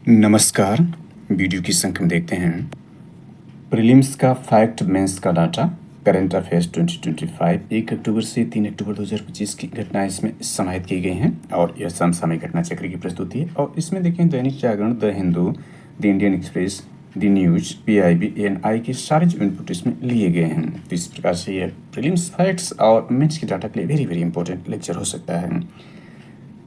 नमस्कार। वीडियो की संख्या में देखते हैं प्रीलिम्स का फैक्ट मेंस का डाटा करंट अफेयर्स 2025 1 अक्टूबर से 3 अक्टूबर 2025 की घटनाएं इसमें समाहित की गई हैं और यह समसामयिक घटना चक्र की प्रस्तुति है। और इसमें देखें Dainik Jagran, the Hindu, the Indian Express, the news, PIB, ANI के सारे जो इनपुट इसमें लिए गए हैं। तो इस प्रकार से यह प्रीलिम्स फैक्ट्स और मेंस के डाटा के लिए वेरी वेरी इंपॉर्टेंट लेक्चर हो सकता है।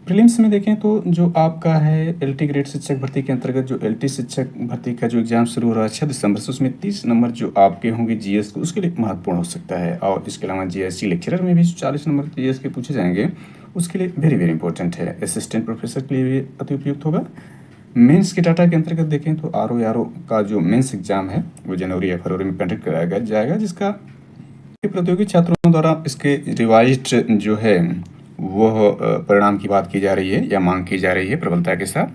प्रीलिम्स में देखें तो जो आपका है LT ग्रेड शिक्षक भर्ती के अंतर्गत जो LT शिक्षक भर्ती का जो एग्जाम शुरू हो रहा है 6 दिसंबर से, उसमें 30 नंबर जो आपके होंगे GS को, उसके लिए महत्वपूर्ण हो सकता है। और इसके अलावा GSC लेक्चरर में भी 40 नंबर GS के पूछे जाएंगे, उसके लिए वेरी वेरी इंपॉर्टेंट है। असिस्टेंट प्रोफेसर के लिए भी अति उपयुक्त होगा। मेंस के डाटा के अंतर्गत देखें तो RO का जो मेंस एग्जाम है वो जनवरी या फरवरी में कंडक्ट कराया जाएगा, जिसका प्रतियोगी छात्रों द्वारा इसके रिवाइज्ड जो है वह परिणाम की बात की जा रही है या मांग की जा रही है प्रबलता के साथ।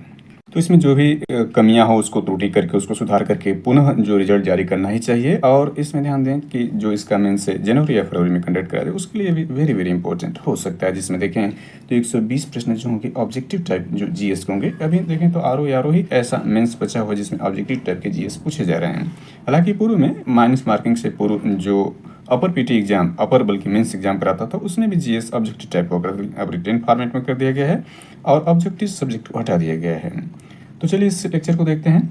तो इसमें जो भी कमियां हो उसको त्रुटि करके उसको सुधार करके पुनः जो रिजल्ट जारी करना ही चाहिए। और इसमें ध्यान दें कि जो इसका मेंस से जनवरी या फरवरी में कंडक्ट करा जाए उसके लिए भी वेरी वेरी इंपॉर्टेंट हो सकता है। जिसमें देखें तो 120 प्रश्न जो होंगे ऑब्जेक्टिव टाइप जो GS के होंगे। अभी देखें तो RO ही ऐसा मेंस बचा हुआ जिसमें ऑब्जेक्टिव टाइप के GS पूछे जा रहे हैं। हालांकि पूर्व में माइनस मार्किंग से पूर्व जो अपर PT एग्जाम, बल्कि मेंस एग्जाम कराता था, उसने भी GS ऑब्जेक्टिव टाइप को अब रिटेन फॉर्मेट में कर दिया गया है और ऑब्जेक्टिव सब्जेक्ट को हटा दिया गया है। तो चलिए इस लेक्चर को देखते हैं।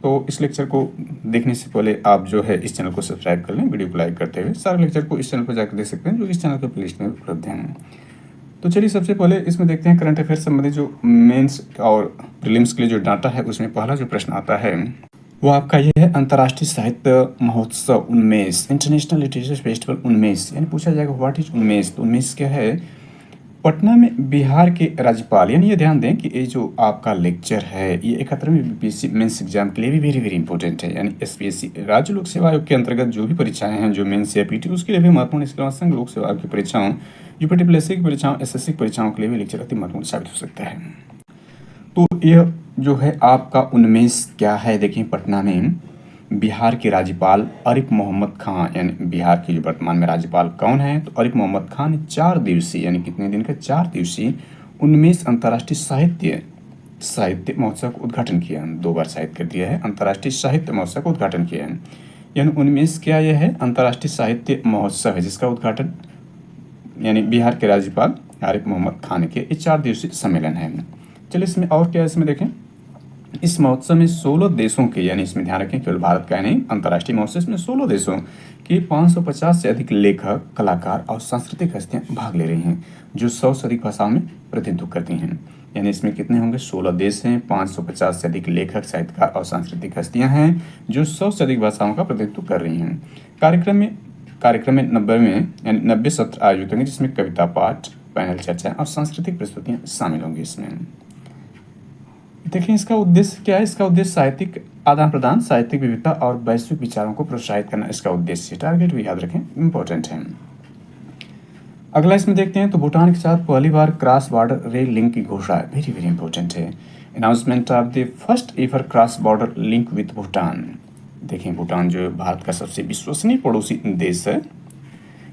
तो इस लेक्चर को देखने से पहले आप जो है इस चैनल को सब्सक्राइब कर लें, वीडियो को लाइक करते हुए। सारे लेक्चर को इस चैनल पर जाकर देख सकते हैं जो इस चैनल के प्लेलिस्ट में उपलब्ध हैं। तो चलिए सबसे पहले इसमें देखते हैं करंट अफेयर संबंधित जो मेंस और प्रीलिम्स के लिए जो डाटा है उसमें पहला जो प्रश्न आता है वो आपका ये है अंतर्राष्ट्रीय साहित्य महोत्सव उन्मेष, इंटरनेशनल लिटरेचर फेस्टिवल उन्मेष। यानी पूछा जाएगा व्हाट इज उन्मेष। तो उन्मेष क्या है? पटना में बिहार के राज्यपाल, यानी ये ध्यान दें कि ये जो आपका लेक्चर है ये 71वीं BPSC मेंस एग्जाम के लिए भी वेरी वेरी इंपॉर्टेंट है। यानी SPSC राज्य लोक सेवा आयोग के अंतर्गत जो भी परीक्षाएं हैं जो मेंस या PT उसके लिए भी महत्वपूर्ण। इसके अलावा संघ लोक सेवा आयोग की परीक्षाओं, UPTPSC की परीक्षाओं, SSC की परीक्षाओं के लिए भी लेक्चर अति महत्वपूर्ण साबित हो सकता है। तो यह जो है आपका उन्मेष क्या है, देखिए पटना में बिहार के राज्यपाल आरिफ मोहम्मद खान, यानी बिहार के जो वर्तमान में राज्यपाल कौन है तो आरिफ मोहम्मद खान ने 4 दिवसीय, यानी कितने दिन का, 4 दिवसीय उन्मेष अंतर्राष्ट्रीय साहित्य महोत्सव का उद्घाटन किया। 2 बार साहित्य कर दिया है, अंतर्राष्ट्रीय साहित्य महोत्सव का उद्घाटन किया है। यानी उन्मेष क्या यह है? अंतर्राष्ट्रीय साहित्य महोत्सव है जिसका उद्घाटन यानी बिहार के राज्यपाल आरिफ मोहम्मद खान के 4 दिवसीय सम्मेलन है। चलिए इसमें और क्या है, इसमें देखें इस महोत्सव में 16 देशों के, यानी इसमें ध्यान रखें केवल भारत का नहीं, अंतर्राष्ट्रीय महोत्सव में 16 देशों के 550 से अधिक लेखक, कलाकार और सांस्कृतिक हस्तियां भाग ले रही हैं जो 100 से अधिक भाषाओं में प्रतिनिधित्व करती हैं। यानी इसमें कितने होंगे? 16 देश हैं, 550 से अधिक लेखक, साहित्यकार और सांस्कृतिक हस्तियां हैं जो 100 से अधिक भाषाओं का प्रतिनिधित्व कर रही हैं। कार्यक्रम में 90 सत्र आयोजित होंगे जिसमें कविता पाठ, पैनल चर्चा और सांस्कृतिक प्रस्तुतियां शामिल होंगी। इसमें देखिए इसका उद्देश्य क्या है? इसका उद्देश्य साहित्यिक आदान प्रदान, साहित्यिक विविधता और वैश्विक विचारों को प्रोत्साहित करना इसका उद्देश्य। टारगेट भी याद रखें, इंपॉर्टेंट है। अगला इसमें देखते हैं तो भूटान के साथ पहली बार क्रॉस बॉर्डर रेल लिंक की घोषणा, वेरी वेरी इंपॉर्टेंट है। Announcement of the first ever cross border link with Bhutan. देखें भूटान जो भारत का सबसे विश्वसनीय पड़ोसी देश है।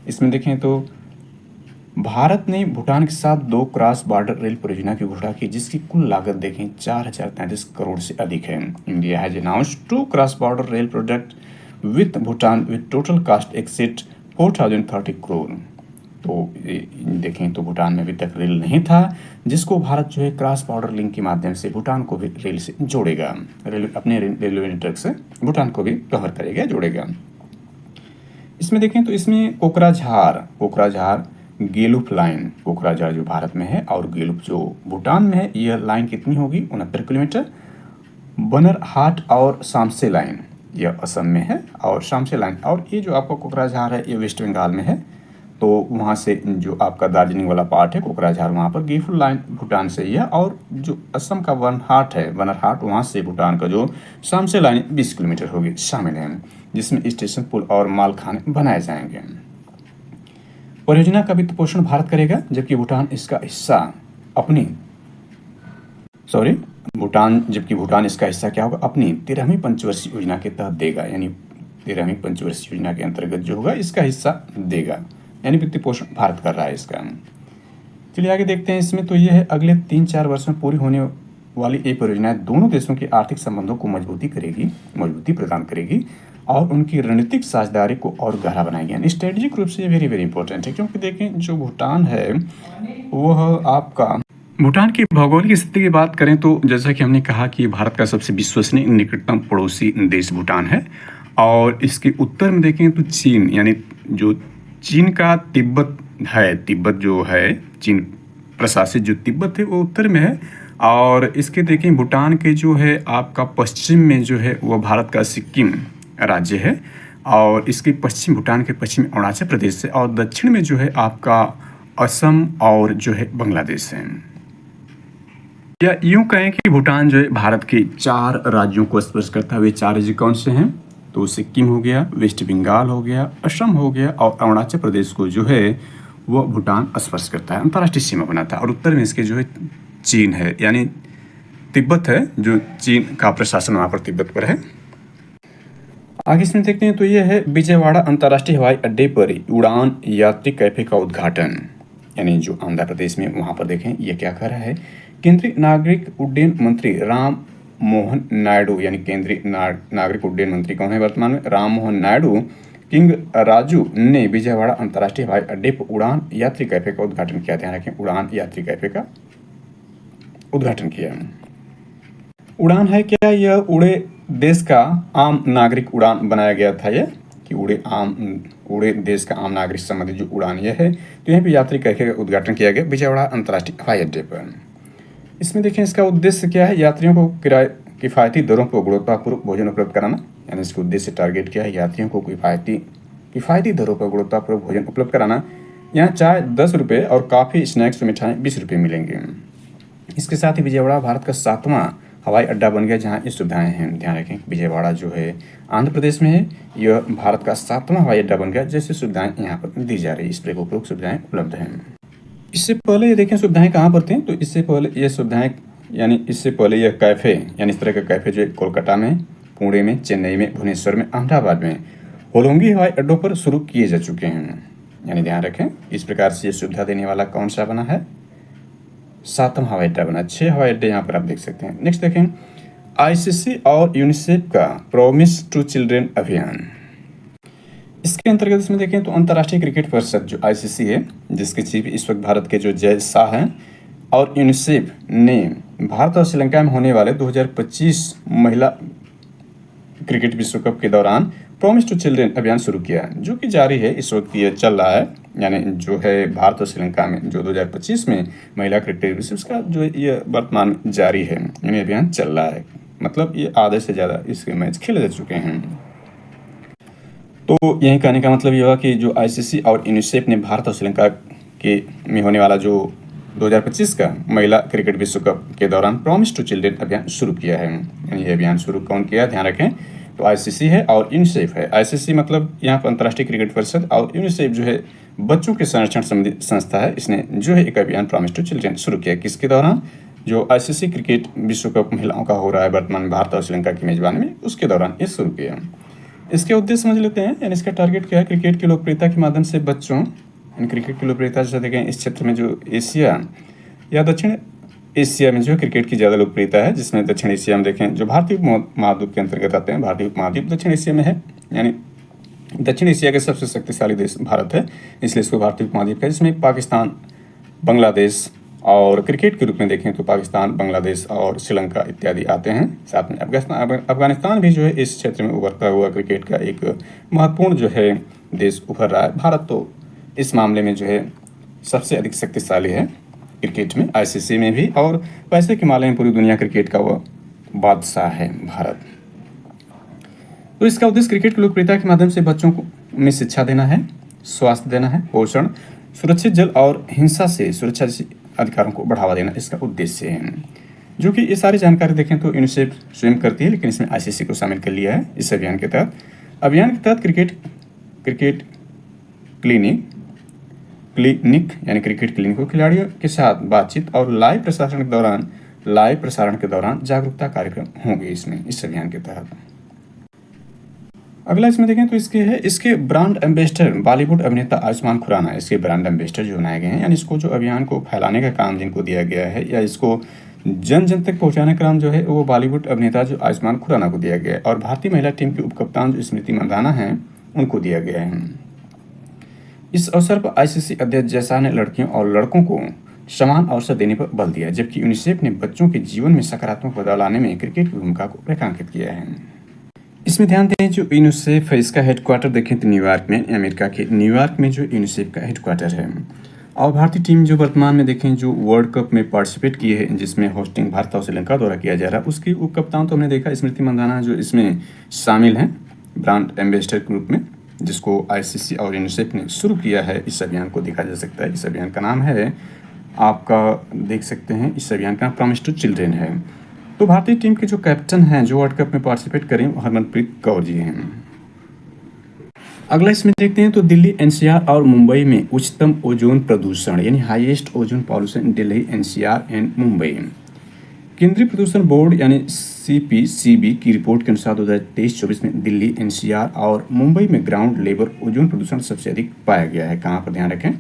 इसमें देखें तो भारत ने भूटान के साथ 2 क्रॉस बॉर्डर रेल परियोजना की घोषणा की जिसकी कुल लागत देखें 4033 करोड़ से अधिक है। India has announced 2 cross border rail project with Bhutan with total cost exceed 4030 crore. तो देखें तो भूटान में अभी तक रेल नहीं था जिसको भारत जो है क्रॉस बॉर्डर लिंक के माध्यम से भूटान को भी रेल से जोड़ेगा। अपने रेलवे नेटवर्क से भूटान को भी कवर करेगा, जोड़ेगा। इसमें देखें तो इसमें कोकराझार गेलुप लाइन, कोकराझार जो भारत में है और गेलुप जो भूटान में है, यह लाइन कितनी होगी? 69 किलोमीटर। बनरहाट और शामसे लाइन यह असम में है और शामसे लाइन, और ये जो आपका कोकराझार है ये वेस्ट बंगाल में है। तो वहाँ से जो आपका दार्जिलिंग वाला पार्ट है कोकराझार, वहाँ पर गेलुप लाइन भूटान से ही है। और जो असम का बनरहाट वहाँ से भूटान का जो शामसे लाइन 20 किलोमीटर होगी, शामिल है, जिसमें स्टेशन, पुल और मालखाने बनाए जाएंगे। परियोजना का वित्त पोषण भारत करेगा जबकि भूटान इसका हिस्सा भूटान इसका हिस्सा क्या होगा? अपनी 13वीं पंचवर्षीय योजना के तहत देगा। यानी 13वीं पंचवर्षीय योजना के अंतर्गत जो होगा इसका हिस्सा देगा, यानी वित्त पोषण भारत कर रहा है इसका। चलिए आगे देखते हैं। इसमें तो ये है अगले 3-4 वर्ष में पूरी होने वाली ये परियोजनाएं दोनों देशों के आर्थिक संबंधों को मजबूती प्रदान करेगी और उनकी रणनीतिक साझेदारी को और गहरा बनाएगी। यानी स्ट्रेटेजिक रूप से ये वेरी वेरी इंपॉर्टेंट है, क्योंकि देखें जो भूटान है वह आपका भूटान की भौगोलिक स्थिति की बात करें तो जैसा कि हमने कहा कि भारत का सबसे विश्वसनीय निकटतम पड़ोसी देश भूटान है। और इसके उत्तर में देखें तो चीन, यानी जो चीन का तिब्बत जो है, चीन प्रशासित जो तिब्बत है वो उत्तर में है। और इसके देखें भूटान के जो है आपका पश्चिम में जो है वह भारत का सिक्किम राज्य है, और इसके पश्चिम भूटान के पश्चिम अरुणाचल प्रदेश है, और दक्षिण में जो है आपका असम और जो है बांग्लादेश है। या यूं कहें कि भूटान जो है भारत के 4 राज्यों को स्पर्श करता है। वे 4 राज्य कौन से हैं? तो सिक्किम हो गया, वेस्ट बंगाल हो गया, असम हो गया और अरुणाचल प्रदेश को जो है वह भूटान स्पर्श करता है, अंतर्राष्ट्रीय सीमा बनाता है। और उत्तर में इसके जो है चीन है, यानी तिब्बत है, जो चीन का प्रशासन वहाँ पर तिब्बत पर है। आगे इसमें देखते हैं तो ये है विजयवाड़ा अंतर्राष्ट्रीय हवाई अड्डे पर उड़ान यात्री कैफे का उद्घाटन, यानी जो आंध्र प्रदेश में वहाँ पर देखें ये क्या कर रहा है। केंद्रीय नागरिक उड्डयन मंत्री राम मोहन नायडू, यानी केंद्रीय नागरिक उड्डयन मंत्री कौन है वर्तमान में? राम मोहन नायडू किंग राजू ने विजयवाड़ा अंतर्राष्ट्रीय हवाई अड्डे पर उड़ान यात्री कैफे का उद्घाटन किया। ध्यान रखें, उड़ान यात्री कैफे का उद्घाटन किया। उड़ान है क्या? यह उड़े देश का आम नागरिक उड़ान बनाया गया था, यह कि उड़े देश का आम नागरिक संबंधित जो उड़ान यह है। तो यहाँ पे यात्री कैफे का उद्घाटन किया गया विजयवाड़ा अंतर्राष्ट्रीय हवाई अड्डे पर। इसमें देखें इसका उद्देश्य क्या है, यात्रियों को किफ़ायती दरों पर गुणवत्तापूर्ण भोजन उपलब्ध कराना, यानी इसका उद्देश्य टारगेट क्या है, यात्रियों को किफ़ायती दरों पर गुणवत्तापूर्ण भोजन उपलब्ध कराना। यहाँ चाय 10 रुपये और काफ़ी स्नैक्स और मिठाई 20 रुपये मिलेंगे। इसके साथ ही विजयवाड़ा भारत का 7वां हवाई अड्डा बन गया जहाँ ये सुविधाएं हैं। ध्यान रखें विजयवाड़ा जो है आंध्र प्रदेश में है, यह भारत का 7वां हवाई अड्डा बन गया, जैसे सुविधाएं यहाँ पर दी जा रही है, इस पर उपरोक्त सुविधाएं उपलब्ध हैं। इससे पहले ये देखें सुविधाएं कहाँ पर थी, तो इससे पहले ये सुविधाएं, यानी इससे पहले यह कैफ़े, यानी इस तरह का कैफ़े जो कोलकाता में, पुणे में, चेन्नई में, भुवनेश्वर में, अहमदाबाद में, होलोंगी हवाई अड्डों पर शुरू किए जा चुके हैं। यानी ध्यान रखें इस प्रकार से ये सुविधा देने वाला कौन सा बना है? 7वां हवाई अड्डा बना। 6 हवाई अड्डे यहाँ पर आप देख सकते हैं। नेक्स्ट देखें ICC और यूनिसेफ का प्रॉमिस टू चिल्ड्रेन अभियान। इसके अंतर्गत इसमें देखें तो अंतर्राष्ट्रीय क्रिकेट परिषद जो ICC है, जिसके चीफ इस वक्त भारत के जो जय शाह हैं, और यूनिसेफ ने भारत और श्रीलंका में होने वाले 2025 महिला क्रिकेट विश्व कप के दौरान प्रॉमिस टू चिल्ड्रेन अभियान शुरू किया, जो कि जारी है, इस वक्त ये चल रहा है। यानी जो है भारत और श्रीलंका में जो 2025 में महिला क्रिकेट विश्व का जो ये वर्तमान में जारी है, यानी अभियान चल रहा है। मतलब ये आधे से ज़्यादा इसके मैच खेले जा चुके हैं। तो यही कहने का मतलब ये हुआ कि जो ICC और यूनिसेफ ने भारत और श्रीलंका के में होने वाला जो 2025 का महिला क्रिकेट विश्व कप के दौरान प्रॉमिस टू चिल्ड्रेन अभियान शुरू किया है। यानी ये अभियान शुरू कौन किया? ध्यान रखें तो ICC है और यूनिसेफ है। ICC मतलब यहाँ पर अंतर्राष्ट्रीय क्रिकेट परिषद, और यूनिसेफ जो है बच्चों के संरक्षण संबंधी संस्था है। इसने जो है एक अभियान प्रॉमिस टू चिल्ड्रेन शुरू किया, किसके दौरान? जो ICC क्रिकेट विश्व कप महिलाओं का हो रहा है वर्तमान भारत और श्रीलंका की मेजबानी में, उसके दौरान ये शुरू किया। इसके उद्देश्य समझ लेते हैं, यानी इसका टारगेट क्या है? क्रिकेट की लोकप्रियता के माध्यम से बच्चों, यानी क्रिकेट की लोकप्रियता जैसे देखें इस क्षेत्र में जो एशिया या दक्षिण एशिया में जो क्रिकेट की ज़्यादा लोकप्रियता है, जिसमें दक्षिण एशिया में देखें जो भारतीय महाद्वीप के अंतर्गत आते हैं, भारतीय महाद्वीप दक्षिण एशिया में है, यानी दक्षिण एशिया के सबसे शक्तिशाली देश भारत है, इसलिए इसको भारतीय महाद्वीप है, जिसमें पाकिस्तान, बांग्लादेश और क्रिकेट के रूप में देखें तो पाकिस्तान, बांग्लादेश और श्रीलंका इत्यादि आते हैं। साथ में अफगानिस्तान भी जो है इस क्षेत्र में उभरता हुआ क्रिकेट का एक महत्वपूर्ण जो है देश उभर रहा है। भारत तो इस मामले में जो है सबसे अधिक शक्तिशाली है क्रिकेट में, ICC में भी, और पैसे के मामले में पूरी दुनिया क्रिकेट का वह बादशाह है भारत। तो इसका उद्देश्य क्रिकेट की लोकप्रियता के माध्यम से बच्चों को में शिक्षा देना है, स्वास्थ्य देना है, पोषण, सुरक्षित जल और हिंसा से सुरक्षा जैसे अधिकारों को बढ़ावा देना इसका उद्देश्य है। जो कि ये सारी जानकारी देखें तो यूनिसेफ स्वयं करती है, लेकिन इसमें ICC को शामिल कर लिया है इस अभियान के तहत। अभियान के तहत क्रिकेट क्लिनिक यानी क्रिकेट क्लिनिक को खिलाड़ियों के साथ बातचीत और लाइव प्रसारण के दौरान जागरूकता कार्यक्रम होंगे इसमें, इस अभियान के तहत। अगला इसमें देखें तो इसके ब्रांड एम्बेसडर बॉलीवुड अभिनेता आयुष्मान खुराना इसके ब्रांड एम्बेसडर जो बनाए गए हैं, यानी इसको जो अभियान को फैलाने का काम जिनको दिया गया है या इसको जन जन तक पहुंचाने का नाम जो है वो बॉलीवुड अभिनेता जो आयुष्मान खुराना को दिया गया है और भारतीय महिला टीम की उपकप्तान जो स्मृति मंदाना हैं उनको दिया गया है। इस अवसर पर आईसीसी अध्यक्ष जयशाह ने लड़कियों और लड़कों को समान अवसर देने पर बल दिया, जबकि यूनिसेफ ने बच्चों के जीवन में सकारात्मक बदलाव लाने में क्रिकेट की भूमिका को रेखांकित किया है। इसमें ध्यान दें जो यूनिसेफ है इसका हेडक्वार्टर देखें तो न्यूयॉर्क में, अमेरिका के न्यूयॉर्क में जो यूनिसेफ का हेडक्वार्टर है। और भारतीय टीम जो वर्तमान में देखें जो वर्ल्ड कप में पार्टिसिपेट किए हैं जिसमें होस्टिंग भारत और श्रीलंका द्वारा किया जा रहा है, उसकी उप कप्तान तो हमने देखा स्मृति मंदाना जो इसमें शामिल हैं ब्रांड एम्बेसडर के रूप में, जिसको आईसीसी और यूनिसेफ ने शुरू किया है। इस अभियान को देखा जा सकता है, इस अभियान का नाम है आपका देख सकते हैं, इस अभियान का प्रॉमिस टू चिल्ड्रेन है। तो भारतीय टीम के जो कैप्टन हैं जो वर्ल्ड कप में पार्टिसिपेट करें हरमनप्रीत कौर जी हैं। अगला इसमें देखते हैं तो दिल्ली एनसीआर और मुंबई में उच्चतम ओजोन प्रदूषण यानी highest ozone pollution Delhi NCR and Mumbai. केंद्रीय प्रदूषण बोर्ड यानी सीपीसीबी की रिपोर्ट के अनुसार 2023-24 में दिल्ली एनसीआर और मुंबई में ग्राउंड लेवल ओजोन प्रदूषण सबसे अधिक पाया गया है। कहाँ पर ध्यान रखें,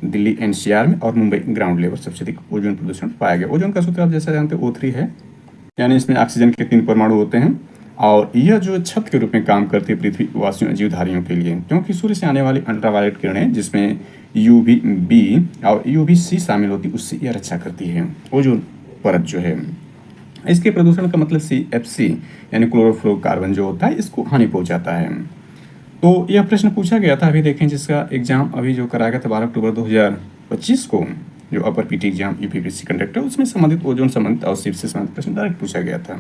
दिल्ली एनसीआर में और मुंबई ग्राउंड लेवल सबसे अधिक ओजोन प्रदूषण पाया गया। ओजोन का सूत्र आप जैसा जानते हैं O3 है, यानी इसमें ऑक्सीजन के 3 परमाणु होते हैं और यह जो छत के रूप में काम करती है पृथ्वी वासियों जीवधारियों के लिए, क्योंकि सूर्य से आने वाली अल्ट्रावायलेट किरणें जिसमें UVB और UVC शामिल होती है उससे यह रक्षा करती है ओजोन परत जो है। इसके प्रदूषण का मतलब CFC यानी क्लोरोफ्लोरोकार्बन जो होता है इसको हानि पहुंचाता है। तो यह प्रश्न पूछा गया था, अभी देखें जिसका एग्जाम अभी जो कराया गया था 12 अक्टूबर 2025 को, जो अपर पीटी एग्जाम यूपीपीएससी कंडक्टर उसमें संबंधित ओजोन संबंधित और शिफ्ट से संबंधित प्रश्न डायरेक्ट पूछा गया था।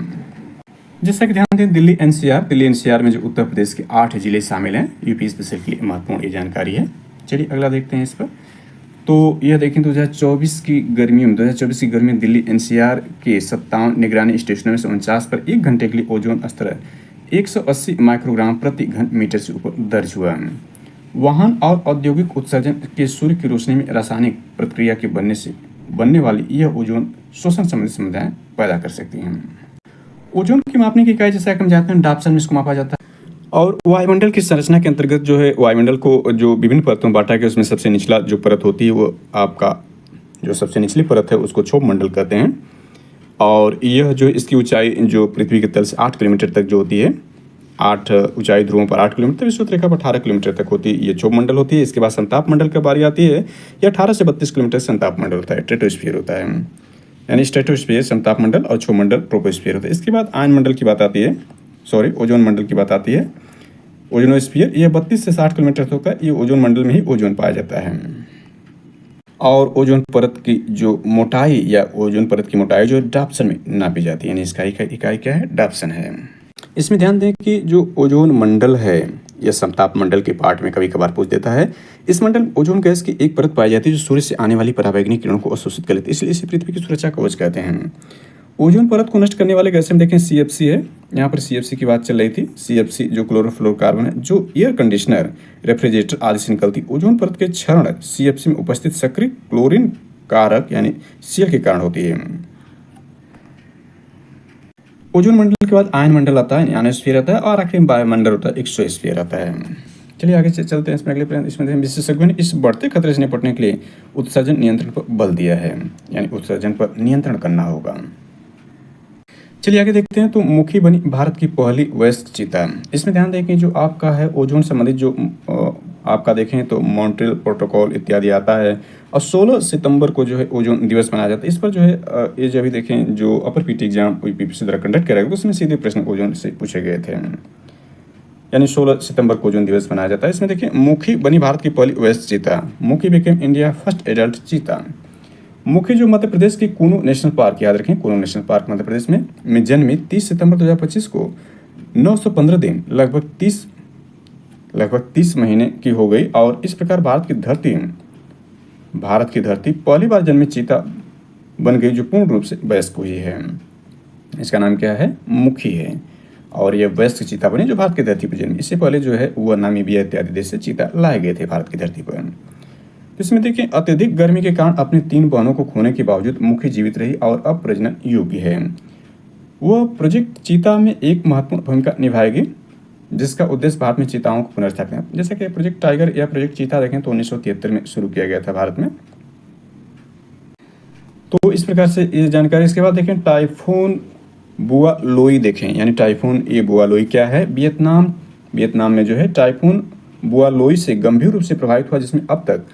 जैसा कि ध्यान दें दिल्ली एनसीआर में जो उत्तर प्रदेश के 8 जिले शामिल हैं, यूपी स्पेशल के लिए महत्वपूर्ण ये जानकारी है। चलिए अगला देखते हैं इस पर। तो यह देखें 2024 की गर्मियों में दिल्ली एनसीआर के 57 निगरानी स्टेशनों में से 49 पर 1 घंटे के लिए ओजोन स्तर 180 माइक्रोग्राम प्रति घन मीटर से ऊपर दर्ज हुआ। वाहन और औद्योगिक उत्सर्जन के सूर्य की रोशनी में रासायनिक प्रक्रिया के बनने वाली यह ओजोन शोषण संबंधी समस्याएं पैदा कर सकती हैं। ओजोन की मापने की इकाई जैसा कि हम जानते हैं डाप्सन में इसको मापा जाता है और वायुमंडल की संरचना के अंतर्गत जो है वायुमंडल को जो विभिन्न परतों में बांटा गया उसमें सबसे निचला जो परत होती है वो आपका जो सबसे निचली परत है उसको क्षोभ मंडल कहते हैं और यह जो इसकी ऊंचाई जो पृथ्वी के तल से 8 किलोमीटर तक जो होती है, 8 ऊंचाई ध्रुवों पर 8 किलोमीटर, विषुवत रेखा पर 18 किलोमीटर तक होती है, ये क्षोभ मंडल होती है। इसके बाद संताप मंडल की बारी आती है, यह 18 से 32 किलोमीटर संताप मंडल होता है, स्ट्रेटोस्फीयर होता है, यानी स्ट्रेटोस्फीयर संताप मंडल और क्षोभ मंडल ट्रोपोस्फीयर होता है। इसके बाद आयन मंडल की बात आती है, ओजोन मंडल की बात आती है, ओजोनोस्फीयर, यह 32 से 60 किलोमीटर होता है। ये ओजोन मंडल में ही ओजोन पाया जाता है और ओजोन परत की जो मोटाई या ओजोन परत की मोटाई जो डाप्सन में नापी जाती है, यानी इसका इकाई क्या है, डाप्सन है। इसमें ध्यान दें कि जो ओजोन मंडल है यह समताप मंडल के पार्ट में कभी कभार पूछ देता है। इस मंडल में ओजोन गैस की एक परत पाई जाती है जो सूर्य से आने वाली पराबैंगनी किरणों को अवशोषित कर लेती है, इसलिए इसे पृथ्वी की सुरक्षा कवच कहते हैं। ओजोन परत को नष्ट करने वाले गैस में देखें CFC है, यहाँ पर CFC की बात चल रही थी। CFC जो क्लोरोफ्लोरोकार्बन है जो एयर कंडीशनर, रेफ्रिजरेटर आदि से निकलती ओजोन परत के क्षरण CFC में उपस्थित सक्रिय क्लोरीन कारक यानी Cl के कारण होती है। ओजोन मंडल के बाद आयन मंडल आता है, आयनोस्फीयर आता है और आखिर में वायुमंडल होता है, एक्सोस्फीयर आता है। चलिए आगे चलते हैं इसमें अगले प्रश्न। इसमें विशेषज्ञों ने इस बढ़ते खतरे से निपटने के लिए उत्सर्जन नियंत्रण पर बल दिया है, यानी उत्सर्जन पर नियंत्रण करना होगा। चलिए आगे देखते हैं। तो मुखी बनी भारत की पहली वयस्क चीता। इसमें ध्यान दें कि जो आपका है ओजोन संबंधित जो आपका देखें तो मॉन्ट्रियल प्रोटोकॉल इत्यादि आता है और 16 सितंबर को जो है ओजोन दिवस मनाया जाता है। इस पर जो है ये जो अभी देखें जो अपर पीटी एग्जाम यूपीपीएससी द्वारा कंडक्ट कराया गया उसमें सीधे प्रश्न ओजोन से पूछे गए थे, यानी 16 सितंबर को ओजोन दिवस मनाया जाता है। इसमें देखिए मुखी बनी भारत की पहली वयस्क चीता, मुखी बिकेम इंडिया फर्स्ट एडल्ट चीता। मुखी जो मध्य प्रदेश के कूनू नेशनल पार्क, याद रखें कूनू नेशनल पार्क मध्य प्रदेश में जन्मी 30 सितंबर 2025 को 915 दिन लगभग 30 महीने की हो गई और इस प्रकार भारत की धरती पहली बार जन्मी चीता बन गई जो पूर्ण रूप से वयस्क हुई है। इसका नाम क्या है, मुखी है और यह वयस्क चीता बनी जो भारत की धरती पर जन्मी। इससे पहले जो है वह नामीबिया इत्यादि देश से चीता लाए गए थे भारत की धरती पर। इसमें देखिए अत्यधिक गर्मी के कारण अपनी 3 बहनों को खोने के बावजूद मुखी जीवित रही और अब प्रजनन योग्य है। वह प्रोजेक्ट चीता में एक महत्वपूर्ण भूमिका निभाएगी जिसका उद्देश्य भारत में चीताओं को पुनर्स्थापित, जैसे कि प्रोजेक्ट टाइगर या प्रोजेक्ट चीता देखें तो 1973 में शुरू किया गया था भारत में। तो इस प्रकार से ये जानकारी। इसके बाद देखें टाइफून बुआ लोई देखें, यानी टाइफून ये बुआ लोई क्या है, वियतनाम में जो है टाइफून बुआ लोई से गंभीर रूप से प्रभावित हुआ, जिसमें अब तक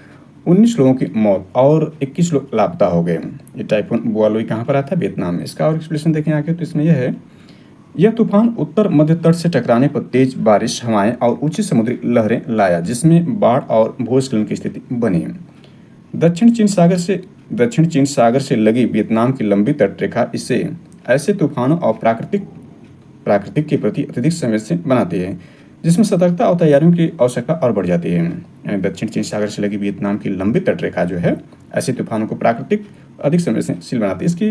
19 लोगों की मौत और 21 लोग लापता हो गए। ये टाइफून बुआ लोई कहाँ पर आता है, वियतनाम में। इसका और एक्सप्लेनेशन देखें आगे, तो इसमें यह है, यह तूफान उत्तर मध्य तट से टकराने पर तेज बारिश, हवाएं और ऊंची समुद्री लहरें लाया, जिसमें बाढ़ और भूस्खलन की स्थिति बनी। दक्षिण चीन सागर से लगी वियतनाम की लंबी तटरेखा इसे ऐसे तूफानों और प्राकृतिक के प्रति अत्यधिक संवेदनशील बनाती है, जिसमें सतर्कता और तैयारियों की आवश्यकता और बढ़ जाती है। यानी दक्षिण चीन सागर से लगी वियतनाम की लंबी तटरेखा जो है ऐसे तूफानों को प्राकृतिक अधिक संवेदनशील बनाती है। इसकी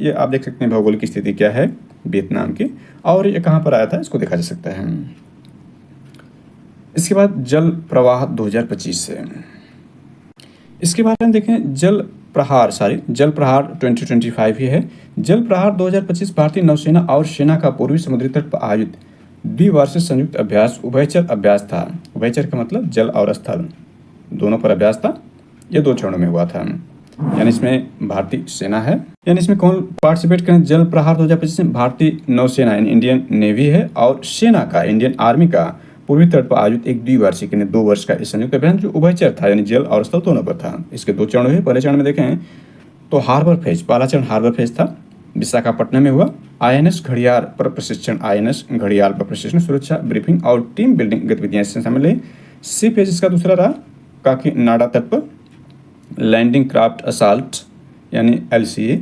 ये आप देख सकते हैं भौगोलिक स्थिति क्या है वियतनाम की, और ये कहाँ पर आया था इसको देखा जा सकता है। इसके बाद जल प्रवाह 2025 से, इसके बारे में देखें। जल प्रहार 2025 ही है। जल प्रहार 2025 भारतीय नौसेना और सेना का पूर्वी समुद्री तट पर आयोजित द्विवार्षिक संयुक्त अभ्यास उभयचर अभ्यास था। उभयचर का मतलब जल और स्थल दोनों पर अभ्यास था। यह 2 चरणों में हुआ था। यानी इसमें भारतीय सेना है। यानी इसमें कौन पार्टिसिपेट करें जल प्रहार 2025 में, भारतीय नौसेना यानी इंडियन नेवी है, और सेना का इंडियन आर्मी का पूर्वी तट पर आयोजित एक द्विवार्षिक यानी 2 वर्ष का इस संयुक्त अभियान जो उभयचर था, यानी जल और स्थल दोनों पर था। इसके 2 चरण हुए। पहले चरण में देखें तो हार्बर फेज, पहला चरण हार्बर फेज था, विशाखापट्टनम में हुआ। INS घड़ियाल पर प्रशिक्षण, सुरक्षा ब्रीफिंग और टीम बिल्डिंग गतिविधियां इसमें शामिल है। सी फेज इसका दूसरा रहा, काकीनाडा तट पर लैंडिंग क्राफ्ट असाल्ट यानी LCA,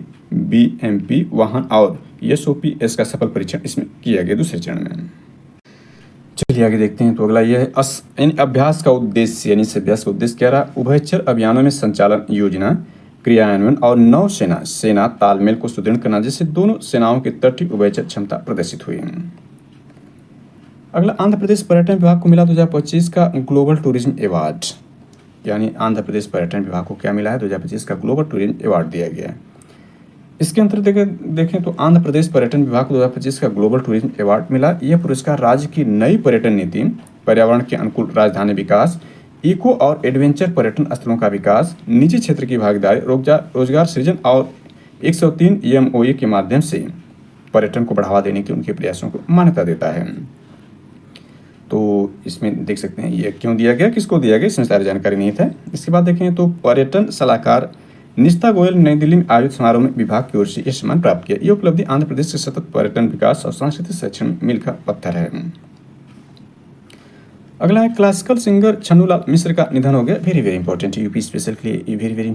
BMP वाहन और SOPS का सफल परीक्षण इसमें किया गया दूसरे चरण में। चलिए आगे देखते हैं। तो अगला यह है अभ्यास का उद्देश्य, यानी इस अभ्यास का उद्देश्य क्या रहा, उभयचर अभियानों में संचालन, योजना, क्रियान्वयन और सेना तालमेल को सुदृढ़ करना, जिससे दोनों सेनाओं की तटीय उभयचर क्षमता प्रदर्शित हुई। अगला आंध्र प्रदेश पर्यटन विभाग को मिला 2025 का ग्लोबल टूरिज्म अवार्ड, यानी आंध्र प्रदेश पर्यटन विभाग को क्या मिला है 2025 का ग्लोबल टूरिज्म अवार्ड दिया गया है। इसके अंतर्गत देखें तो आंध्र प्रदेश पर्यटन विभाग को 2025 का ग्लोबल टूरिज्म अवार्ड मिला। यह पुरस्कार राज्य की नई पर्यटन नीति, पर्यावरण के अनुकूल राजधानी विकास, इको और एडवेंचर पर्यटन स्थलों का विकास, निजी क्षेत्र की भागीदारी, रोजगार सृजन और 103 MOA के माध्यम से पर्यटन को बढ़ावा देने के उनके प्रयासों को मान्यता देता है। तो इसमें देख सकते हैं ये क्यों दिया गया, किसको दिया गया, इसमें सारी जानकारी नहीं था। इसके बाद देखें तो पर्यटन सलाहकार निष्ठा गोयल नई दिल्ली में आयोजित समारोह में विभाग की ओर से यह सम्मान प्राप्त किया। ये उपलब्धि आंध्र प्रदेश के सतत पर्यटन विकास और सांस्कृतिक शिक्षण में मील का पत्थर है। अगला है क्लासिकल सिंगर छन्नूलाल मिश्र का निधन हो गया। Very very important, UP special के लिए ये वेरी वेरी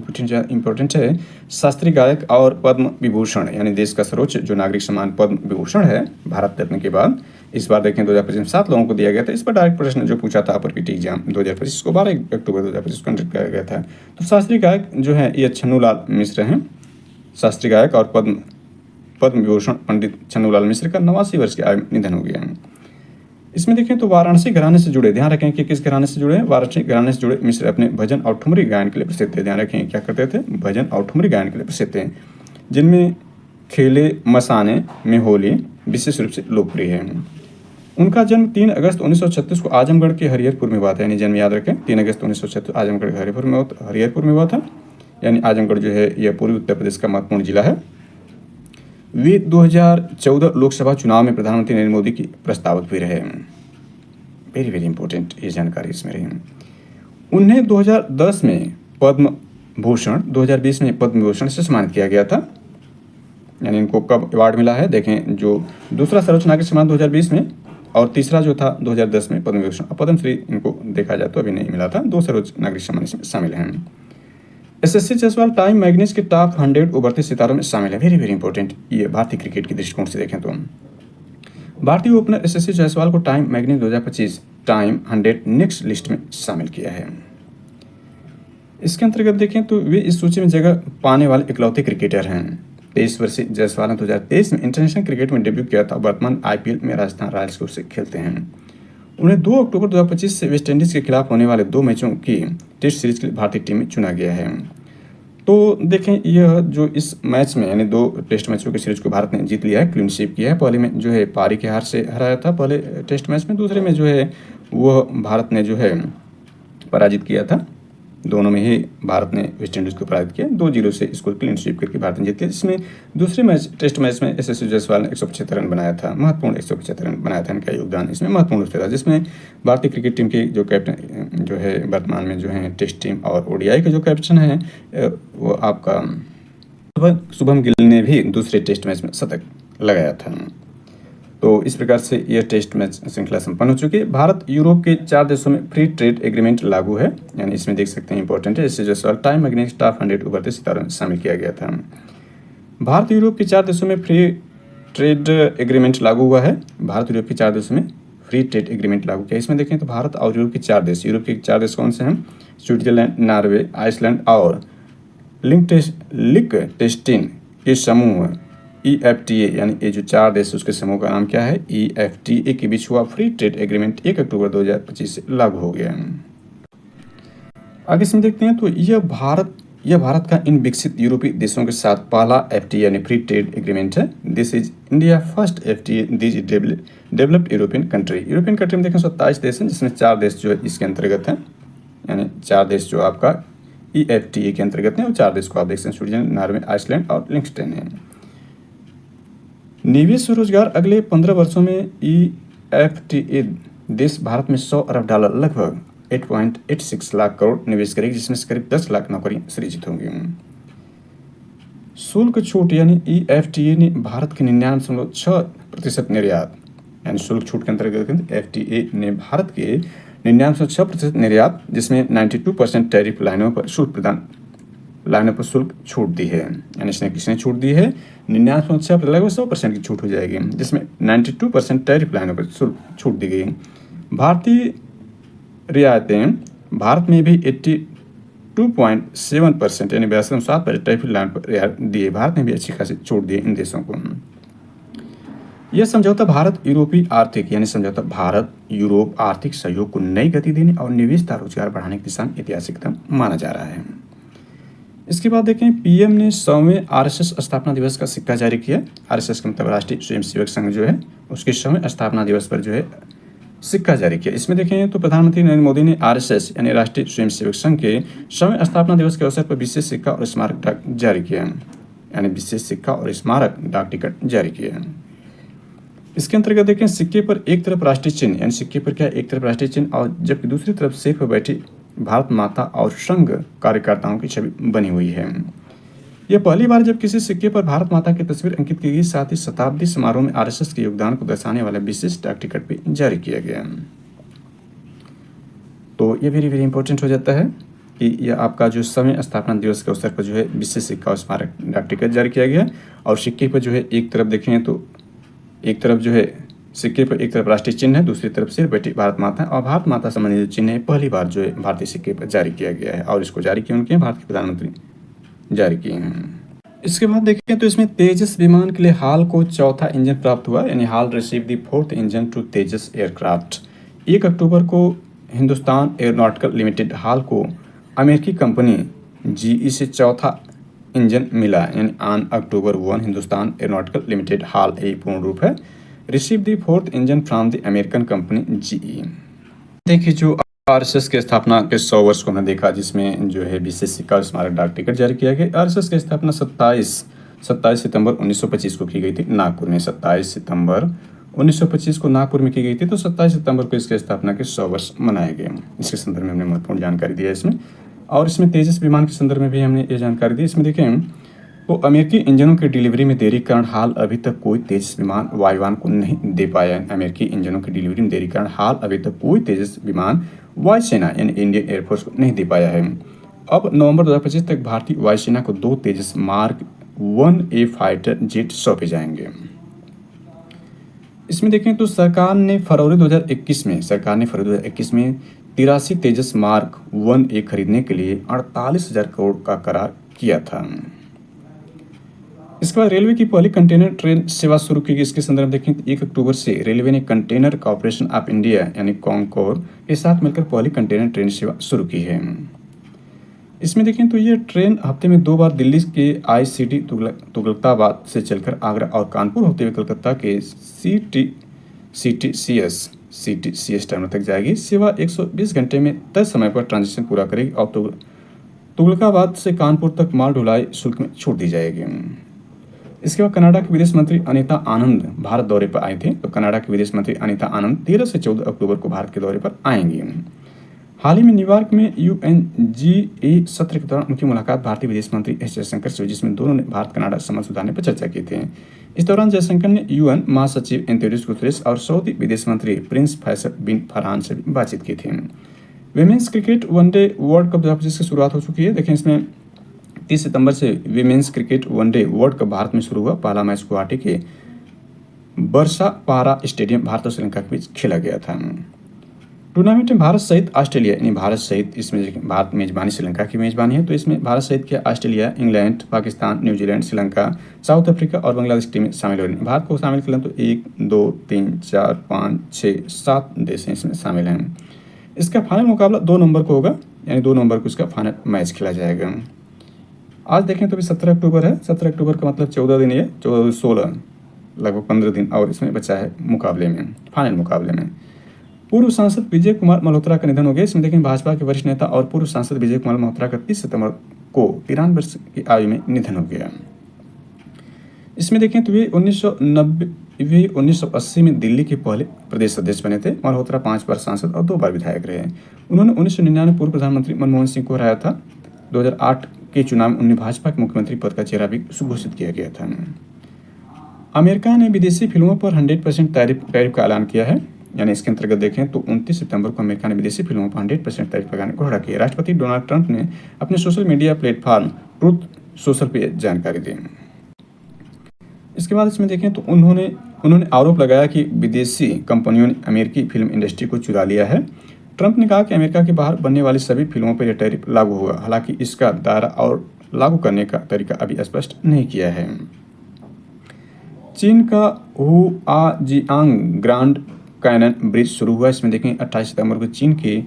इंपॉर्टेंट है। शास्त्रीय गायक और पद्म विभूषण यानी देश का सर्वोच्च जो नागरिक सम्मान पद्म विभूषण है भारत रत्न के बाद, इस बार देखें 2025 में 7 लोगों को दिया गया था। इस पर डायरेक्ट प्रश्न जो पूछा था अपर पीटी एग्जाम 2025 को 12 अक्टूबर 2025 को कंडक्ट किया गया था। तो शास्त्रीय गायक जो है ये छन्नूलाल मिश्र हैं। शास्त्रीय गायक और पद्म विभूषण पंडित छन्नूलाल मिश्र का 89 वर्ष की आयु में निधन हो गया है। इसमें देखें तो वाराणसी घराने से जुड़े, ध्यान रखें कि किस घराने से जुड़े हैं, वाराणसी घराने से जुड़े मिश्र अपने भजन और ठुमरी गायन के लिए प्रसिद्ध थे। ध्यान रखें क्या करते थे, भजन और ठुमरी गायन के लिए प्रसिद्ध थे, जिनमें खेले मसाने में होली विशेष रूप से लोकप्रिय है। उनका जन्म 3 अगस्त 1936 को आजमगढ़ के हरिहरपुर में हुआ था। यानी जन्म याद रखें 3 अगस्त 1936 आजमगढ़ के हरिहरपुर में हुआ था। यानी आजमगढ़ जो है यह पूर्वी उत्तर प्रदेश का महत्वपूर्ण जिला है। वे 2014 लोकसभा चुनाव में प्रधानमंत्री नरेंद्र मोदी की प्रस्तावक भी रहे। वेरी वेरी इंपॉर्टेंट ये जानकारी इसमें रही। उन्हें 2010 में पद्म भूषण, 2020 में पद्म भूषण से सम्मानित किया गया था। यानी इनको कब अवार्ड मिला है देखें, जो दूसरा सर्वोच्च नागरिक सम्मान 2020 में और तीसरा जो था 2010 में पद्म विभूषण। पद्मश्री इनको देखा जाए तो अभी नहीं मिला था। 2 सर्वोच्च नागरिक सम्मान इसमें शामिल हैं। SSC जायसवाल टाइम मैगजीन के टॉप 100 उभरते सितारों में शामिल है। वेरी वेरी इंपॉर्टेंट ये भारतीय क्रिकेट के दृष्टिकोण से देखें तो भारतीय ओपनर SSC जायसवाल को time magazine 2025 time 100 next list में शामिल किया है। इसके अंतर्गत देखें तो वे इस सूची में जगह पाने वाले इकलौते क्रिकेटर हैं। 23 वर्षीय जायसवाल ने 2023 में इंटरनेशनल क्रिकेट में डेब्यू किया था। वर्तमान IPL में राजस्थान रॉयल्स की ओर से खेलते हैं। उन्हें 2 अक्टूबर 2025 से वेस्टइंडीज के खिलाफ होने वाले 2 मैचों की टेस्ट सीरीज के लिए भारतीय टीम में चुना गया है। तो देखें यह जो इस मैच में यानी 2 टेस्ट मैचों की सीरीज को भारत ने जीत लिया है, क्लीन स्वीप किया है। पहले में जो है पारी के हार से हराया था पहले टेस्ट मैच में, दूसरे में जो है वह भारत ने जो है पराजित किया था दोनों में ही भारत ने वेस्ट इंडीज़ को पराजित किया। 2-0 से इसको क्लीन स्वीप करके भारत ने जीत लिया, जिसमें दूसरे मैच टेस्ट मैच में यशस्वी जायसवाल ने 175 रन बनाया था, महत्वपूर्ण 175 रन बनाया था। इनका योगदान इसमें महत्वपूर्ण रूप से था, जिसमें भारतीय क्रिकेट टीम के जो कैप्टन जो है वर्तमान में जो है टेस्ट टीम और ओडीआई के जो कैप्टन है वो आपका शुभम गिल ने भी दूसरे टेस्ट मैच में शतक लगाया था। तो इस प्रकार से यह टेस्ट मैच श्रृंखला संपन्न हो चुकी है। भारत यूरोप के 4 देशों में फ्री ट्रेड एग्रीमेंट लागू है, यानी इसमें देख सकते हैं इंपॉर्टेंट है। इससे जायसवाल टाइम अगेंस्ट टॉप 100 उभरते सितारों में शामिल किया गया था। भारत यूरोप के 4 देशों में फ्री ट्रेड एग्रीमेंट लागू हुआ है। भारत यूरोप के 4 देशों में फ्री ट्रेड एग्रीमेंट लागू किया। इसमें देखें तो भारत और यूरोप के 4 देश, यूरोप के 4 देश कौन से हैं? स्विट्जरलैंड, नॉर्वे, आइसलैंड और लिechtenstein के समूह EFTA, यानी ये जो 4 देश उसके समूह का नाम क्या है? EFTA के बीच हुआ फ्री ट्रेड एग्रीमेंट 1 अक्टूबर 2025 से लागू हो गया है। आगे से देखते हैं तो यह भारत का इन विकसित यूरोपीय देशों के साथ पहला FTA यानी फ्री ट्रेड एग्रीमेंट है। This is India first FTA this developed European country. European country में देखें 27 देश हैं, जिसमें 4 देश जो है इसके अंतर्गत हैं, यानी 4 देश जो आपका EFTA के अंतर्गत हैं, और 4 देश को आप देख सकते हैं स्विट्जरलैंड, नॉर्वे, आइसलैंड और लिechtenstein है। निवेश रोजगार अगले 15 वर्षों में EFTA देश भारत में $100 अरब लगभग 8.86 लाख करोड़ निवेश करेगी, जिसमें से करीब 10 लाख नौकरी सृजित होंगी। शुल्क छूट यानी EFTA ने भारत के 99.6% निर्यात, यानी शुल्क छूट के अंतर्गत FTA ने भारत के 99.6% निर्यात, जिसमें 92% टैरिफ लाइनों पर शुल्क छूट दी है। यानी इसने किसने छूट दी है? 99.6% लगभग 100% की छूट हो जाएगी, जिसमें 92% टैरिफ लाइनों पर शुल्क छूट दी गई। भारतीय रियायतें भारत में भी 82.7% यानी 82.7% टैरिफ लाइन पर रियायत दी। भारत ने भी अच्छी खासी छूट दी इन देशों को। यह समझौता भारत यूरोप आर्थिक सहयोग को नई गति देने और निवेश तथा रोजगार बढ़ाने की दिशा में ऐतिहासिक कदम माना जा रहा है। इसके बाद देखें पीएम ने 100वें RSS स्थापना दिवस का सिक्का जारी किया। RSS का मतलब राष्ट्रीय स्वयंसेवक संघ जो है, उसके 100वें स्थापना दिवस पर जो है सिक्का जारी किया। इसमें देखें तो प्रधानमंत्री नरेंद्र मोदी ने RSS यानी राष्ट्रीय स्वयंसेवक संघ के 100वें स्थापना दिवस के अवसर पर विशेष सिक्का और स्मारक डाक जारी किया, यानी विशेष सिक्का और स्मारक डाक टिकट जारी किया। इसके अंतर्गत देखें सिक्के पर एक तरफ राष्ट्रीय चिन्ह, यानी सिक्के पर क्या एक तरफ राष्ट्रीय चिन्ह और जबकि दूसरी तरफ सिर पर बैठी भारत माता और संघ कार्यकर्ताओं की छवि बनी हुई है। यह पहली बार जब किसी सिक्के पर भारत माता की तस्वीर अंकित की गई, साथ ही शताब्दी समारोह में RSS के योगदान को दर्शाने वाला विशेष डाक टिकट भी जारी किया गया। तो ये वेरी वेरी इंपॉर्टेंट हो जाता है कि यह आपका जो 100वें स्थापना दिवस के अवसर पर जो है विशेष सिक्का और स्मारक डाक टिकट जारी किया गया। और सिक्के पर जो है एक तरफ देखें तो एक तरफ जो है सिक्के पर एक तरफ राष्ट्रीय चिन्ह है, दूसरी तरफ सिर बैठी भारत माता और भारत माता संबंधित चिन्ह है, पहली बार जो है भारतीय सिक्के पर जारी किया गया है। और इसको जारी किया उनके भारत के प्रधानमंत्री जारी किए हैं। इसके बाद देखें तो इसमें तेजस विमान के लिए हाल को 4था इंजन प्राप्त हुआ, यानी HAL receive the 4th engine to Tejas aircraft. 1 अक्टूबर को हिंदुस्तान एयरोनॉटिकल लिमिटेड हाल को अमेरिकी कंपनी GE से 4था इंजन मिला, यानी on October 1 Hindustan Aeronautical Limited HAL ये पूर्ण रूप है receive the 4th engine from the American company GE। देखिए जो RSS की स्थापना के 100 वर्ष को हमने देखा, जिसमें जो है विशेष सिक्का स्मारक डाक टिकट जारी किया गया। RSS की स्थापना 27 सितंबर 1925 को की गई थी नागपुर में। 27 सितंबर 1925 को नागपुर में की गई थी। तो 27 सितंबर को इसकी स्थापना के 100 वर्ष मनाए गए। इसके संदर्भ में हमने महत्वपूर्ण जानकारी दी है इसमें। और इसमें तेजस विमान के संदर्भ में भी हमने ये जानकारी दी। इसमें देखें तो अमेरिकी इंजनों की डिलीवरी में देरी के कारण हाल अभी तक कोई तेजस विमान वायुयान को नहीं दे पाया। अमेरिकी इंजनों की डिलीवरी में देरी के कारण हाल अभी तक कोई तेजस विमान वायुसेना यानी इंडियन एयरफोर्स को नहीं दे पाया है। अब नवंबर 2025 तक भारतीय वायुसेना को 2 तेजस मार्क 1A फाइटर जेट सौंपे जाएंगे। इसमें देखें तो सरकार ने फरवरी 2021 में 83 तेजस मार्क 1A खरीदने के लिए 48,000 करोड़ का करार किया था। इसके बाद रेलवे की पहली कंटेनर ट्रेन सेवा शुरू की गई। इसके संदर्भ देखें तो 1 अक्टूबर से रेलवे ने कंटेनर कॉर्पोरेशन ऑफ इंडिया यानी कॉन्कोर के साथ मिलकर पहली कंटेनर ट्रेन सेवा शुरू की है। इसमें देखें तो यह ट्रेन हफ्ते में 2 बार दिल्ली के ICD तुगलकाबाद से चलकर आगरा और कानपुर होते हुए कलकत्ता के CTCS टर्मिनल तक जाएगी। सेवा 120 घंटे में तय समय पर ट्रांजिशन पूरा करेगी और तुगलकाबाद से कानपुर तक माल ढुलाई शुल्क में छूट दी जाएगी। इसके बाद कनाडा के विदेश मंत्री अनीता आनंद भारत दौरे पर आए थे। तो कनाडा के विदेश मंत्री अनीता आनंद 13 से 14 अक्टूबर को भारत के दौरे पर आएंगी। हाल ही में न्यूयॉर्क में UNGA सत्र के दौरान उनकी मुलाकात भारतीय विदेश मंत्री एस जयशंकर से हुई, जिसमें दोनों ने भारत कनाडा संबंध सुधारने पर चर्चा की थी। इस दौरान जयशंकर ने UN महासचिव एंटोनियो गुतेरेस और सऊदी विदेश मंत्री प्रिंस फैसल बिन फरहान से भी बातचीत की थी। Women's cricket one day world cup 2025 की शुरुआत हो चुकी है। देखें, इसमें 30 सितंबर से women's cricket one day world cup Bharat में शुरू हुआ। पहला मैच गुवाहाटी के बरसा पारा स्टेडियम भारत और श्रीलंका के बीच खेला गया था। टूर्नामेंट में भारत सहित ऑस्ट्रेलिया, यानी भारत सहित, इसमें भारत मेजबानी श्रीलंका की मेजबानी है। तो इसमें भारत सहित के Australia, England, Pakistan, New Zealand, Sri Lanka, south Africa और बांग्लादेश टीमें शामिल हो रही हैं। भारत को शामिल करें तो 1, 2, 3, 4, 5, 6, 7 देश हैं इसमें शामिल हैं। इसका फाइनल मुकाबला 2 नवंबर को होगा, यानी 2 नवंबर को इसका फाइनल मैच खेला जाएगा। आज देखें तो अभी 17 अक्टूबर है। 17 अक्टूबर का मतलब 14 दिन, ये 14, 16, लगभग 15 दिन और इसमें बचा है मुकाबले में, फाइनल मुकाबले में। पूर्व सांसद विजय कुमार मल्होत्रा का निधन हो गया। इसमें देखें, भाजपा के वरिष्ठ नेता और पूर्व सांसद विजय कुमार मल्होत्रा का 30 सितंबर को 93 वर्ष की आयु में निधन हो गया। इसमें देखें तो वे 1980 में दिल्ली के पहले प्रदेश अध्यक्ष बने थे। मल्होत्रा 5 बार सांसद और 2 बार विधायक रहे। उन्होंने 1999 पूर्व प्रधानमंत्री मनमोहन सिंह को हराया था। 2008 के चुनाव में उन्हें भाजपा के मुख्यमंत्री पद का चेहरा भी घोषित किया गया था। अमेरिका ने विदेशी फिल्मों पर 100% टैरिफ का ऐलान किया है। यानी इसके अंतर्गत देखें तो 29 सितंबर को अमेरिका ने विदेशी फिल्मों पर 100% टैरिफ लगाने को घोषणा किया। राष्ट्रपति डोनाल्ड ट्रंप ने अपने social media platform truth social पे जानकारी दी। इसके बाद इसमें देखें तो उन्होंने आरोप लगाया कि विदेशी कंपनियों ने अमेरिकी फिल्म इंडस्ट्री को चुरा लिया है। ट्रंप ने कहा कि अमेरिका के बाहर बनने वाली सभी फिल्मों पर यह टैरिफ लागू होगा। हालांकि इसका दायरा और लागू करने का तरीका अभी स्पष्ट नहीं किया है। चीन का हुआजियांग ग्रांड कैनन ब्रिज शुरू हुआ। इसमें देखें 28 सितंबर को चीन के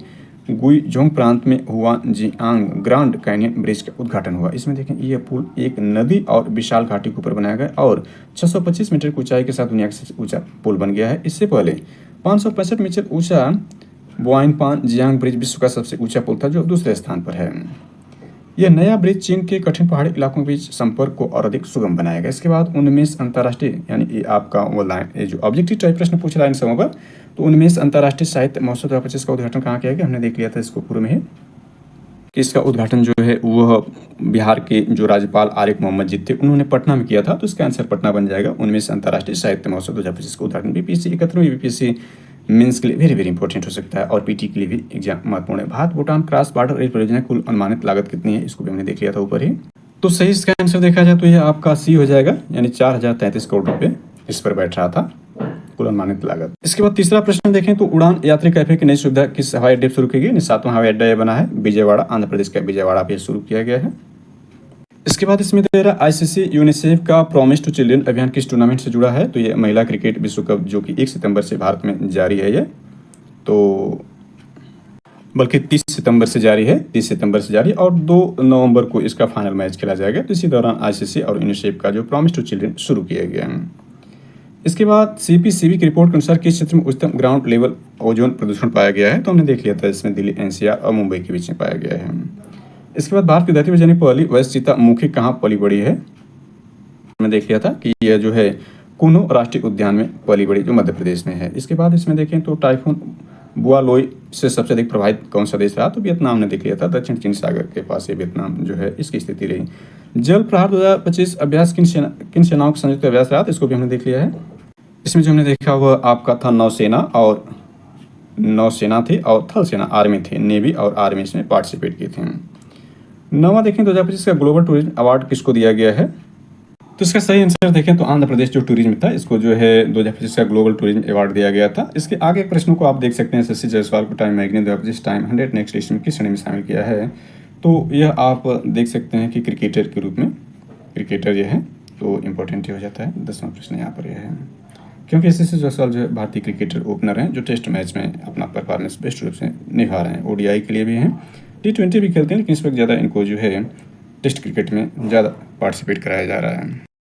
गुइजोंग प्रांत में हुआजियांग ग्रांड कैनियन ब्रिज का उद्घाटन हुआ। इसमें देखें, यह पुल एक नदी और विशाल घाटी के ऊपर बनाया गया और 625 मीटर की ऊंचाई के साथ दुनिया का सबसे ऊंचा पुल बन गया है। इससे पहले 565 मीटर ऊंचा बुआनपान जियांग ब्रिज विश्व का सबसे ऊंचा पुल था, जो दूसरे स्थान पर है। यह नया ब्रिज चीन के कठिन पहाड़ी इलाकों के बीच संपर्क को और अधिक सुगम बनाएगा। इसके बाद 19 अंतर्राष्ट्रीय, यानी ये आपका वो लाइन, ये जो ऑब्जेक्टिव टाइप प्रश्न पूछ रहा है इन समों पर, तो 19 अंतर्राष्ट्रीय साहित्य महोत्सव 2025 का उद्घाटन कहाँ किया गया, हमने देख लिया था इसको पूर्व में ही। कि इसका उद्घाटन जो है वह बिहार के जो राज्यपाल आरिफ मोहम्मद जिद थे, उन्होंने पटना में किया था। तो इसका आंसर पटना बन जाएगा। 19 अंतर्राष्ट्रीय साहित्य महोत्सव 2025 का उद्घाटन बीपीएससी 71वीं बीपीएससी मेंस के लिए वेरी वेरी इंपॉर्टेंट हो सकता है और पीटी के लिए भी एग्जाम महत्वपूर्ण है। Bharat Bhutan cross border rail परियोजना कुल अनुमानित लागत कितनी है, इसको भी हमने देख लिया था ऊपर ही। तो सही इसका आंसर देखा जाए तो यह आपका सी हो जाएगा, यानी 4033 करोड़ रुपए इस पर बैठ रहा था कुल अनुमानित लागत। इसके बाद तीसरा प्रश्न देखें तो उड़ान यात्री कैफे की नई सुविधा किस हवाई अड्डे शुरू की गई। 7वां हवाई अड्डा यह बना है विजयवाड़ा, आंध्र प्रदेश का विजयवाड़ा पे शुरू किया गया है। इसके बाद इसमें दे रहा आईसीसी यूनिसेफ का प्रॉमिस टू चिल्ड्रन अभियान किस टूर्नामेंट से जुड़ा है। तो ये महिला क्रिकेट विश्व कप जो कि 1 सितंबर से भारत में जारी है, ये तो बल्कि 30 सितंबर से जारी है, 30 सितंबर से जारी और 2 नवंबर को इसका फाइनल मैच खेला जाएगा। तो इसी दौरान आईसीसी और यूनिसेफ का जो प्रॉमिस टू चिल्ड्रन शुरू किया गया है। इसके बाद सीपीसीबी की रिपोर्ट के अनुसार किस क्षेत्र में उच्चतम ग्राउंड लेवल ओजोन प्रदूषण पाया गया है। तो हमने देख लिया था, इसमें दिल्ली एनसीआर और मुंबई के बीच में पाया गया है। इसके बाद भारत की धरती पर जानी पहली वयस्क चीता मुखी कहाँ पली बड़ी है। हमने देख लिया था कि यह जो है कुनो राष्ट्रीय उद्यान में पली बड़ी, जो मध्य प्रदेश में है। इसके बाद इसमें देखें तो टाइफून बुआलोई से सबसे अधिक प्रभावित कौन सा देश रहा। तो वियतनाम ने देख लिया था, दक्षिण चीन सागर के पास ये वियतनाम जो है इसकी स्थिति रही। जल प्रहार 2025 अभ्यास किन सेनाओं का संयुक्त अभ्यास रहा, तो इसको भी हमने देख लिया है। इसमें जो हमने देखा वह आपका था नौसेना थी और थल सेना आर्मी थी, नेवी और आर्मी इसमें पार्टिसिपेट की थी। 9वां देखें 2025 का ग्लोबल टूरिज्म अवार्ड किसको दिया गया है। तो इसका सही आंसर देखें तो आंध्र प्रदेश जो टूरिज्म था, इसको जो है 2025 का ग्लोबल टूरिज्म अवार्ड दिया गया था। इसके आगे प्रश्नों को आप देख सकते हैं। शशि जायसवाल को time magazine 2025 time 100 next list में किस श्रेणी में शामिल किया है। तो यह आप देख सकते हैं कि क्रिकेटर के रूप में, क्रिकेटर यह है तो इम्पोर्टेंट ही हो जाता है। 10वां प्रश्न यहाँ पर यह है, क्योंकि शशि जायसवाल जो है भारतीय क्रिकेटर ओपनर हैं जो टेस्ट मैच में अपना परफॉर्मेंस बेस्ट रूप से निभा रहे हैं। ओडीआई के लिए भी हैं, T20 भी खेलते हैं, लेकिन इस वक्त ज़्यादा इनको जो है टेस्ट क्रिकेट में ज़्यादा पार्टिसिपेट कराया जा रहा है।